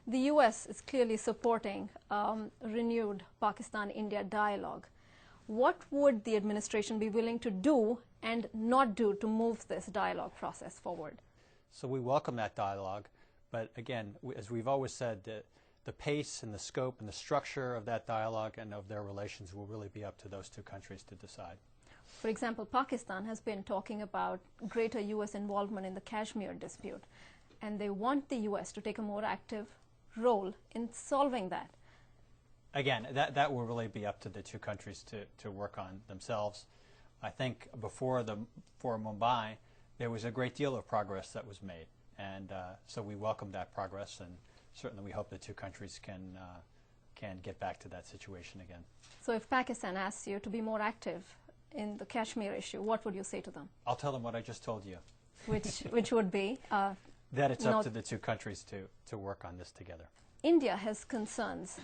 The US is clearly supporting renewed Pakistan-India dialogue. What would the administration be willing to do and not do to move this dialogue process forward? So we welcome that dialogue, but again, as we've always said, the pace and the scope and the structure of that dialogue and of their relations will really be up to those two countries to decide. For example, Pakistan has been talking about greater US involvement in the Kashmir dispute, and they want the US to take a more active role in solving that. Again, that will really be up to the two countries to work on themselves. I think before Mumbai, there was a great deal of progress that was made, and so we welcome that progress, and certainly we hope the two countries can get back to that situation again. So if Pakistan asks you to be more active in the Kashmir issue, what would you say to them? I'll tell them what I just told you. Which would be? That it's up to the two countries to work on this together. India has concerns.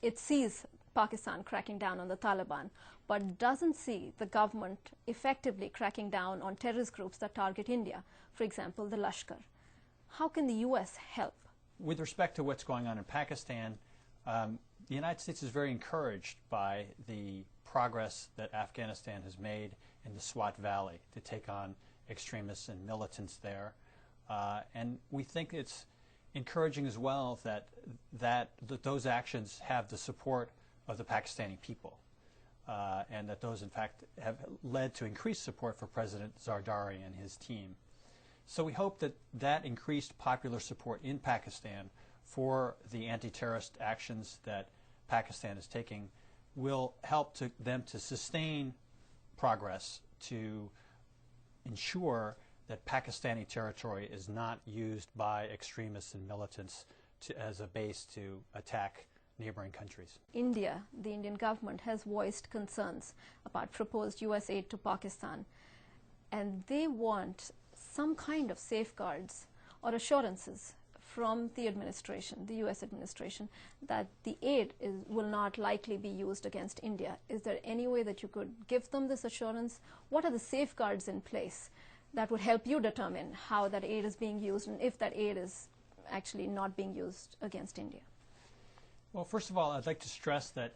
It sees Pakistan cracking down on the Taliban, but doesn't see the government effectively cracking down on terrorist groups that target India, for example, the Lashkar. How can the US help? With respect to what's going on in Pakistan, the United States is very encouraged by the progress that Afghanistan has made in the Swat Valley to take on extremists and militants there. And we think it's encouraging as well that those actions have the support of the Pakistani people, and that those, in fact, have led to increased support for President Zardari and his team. So we hope that increased popular support in Pakistan for the anti-terrorist actions that Pakistan is taking will help them to sustain progress to ensure that Pakistani territory is not used by extremists and militants as a base to attack neighboring countries. India, the Indian government, has voiced concerns about proposed US aid to Pakistan, and they want some kind of safeguards or assurances from the administration, the US administration, that the aid will not likely be used against India. Is there any way that you could give them this assurance? What are the safeguards in place that would help you determine how that aid is being used and if that aid is actually not being used against India? Well, first of all, I'd like to stress that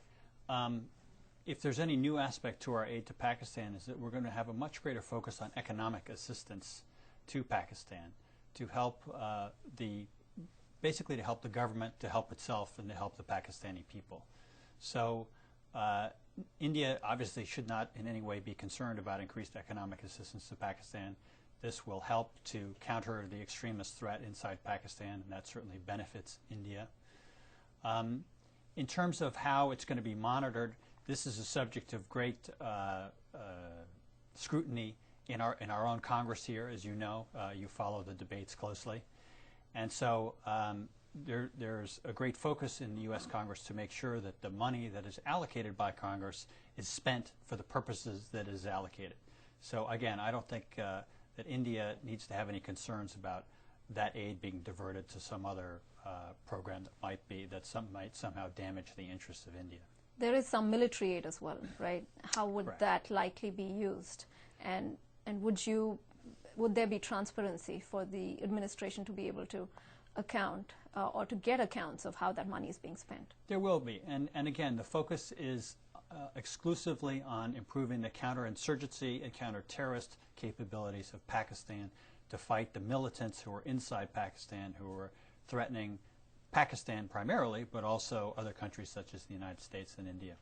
if there's any new aspect to our aid to Pakistan is that we're going to have a much greater focus on economic assistance to Pakistan to help basically to help the government, to help itself, and to help the Pakistani people. So India obviously should not in any way be concerned about increased economic assistance to Pakistan. This will help to counter the extremist threat inside Pakistan, and that certainly benefits India. In terms of how it's going to be monitored, this is a subject of great scrutiny in our own Congress here, as you know. You follow the debates closely. And so there's a great focus in the U.S. Congress to make sure that the money that is allocated by Congress is spent for the purposes that is allocated. So again, I don't think that India needs to have any concerns about that aid being diverted to some other program that might somehow damage the interests of India. There is some military aid as well, right? How would Correct. that likely be used? And would there be transparency for the administration to be able to account or to get accounts of how that money is being spent? There will be, and again, the focus is exclusively on improving the counterinsurgency and counter-terrorist capabilities of Pakistan to fight the militants who are inside Pakistan, who are threatening Pakistan primarily, but also other countries such as the United States and India.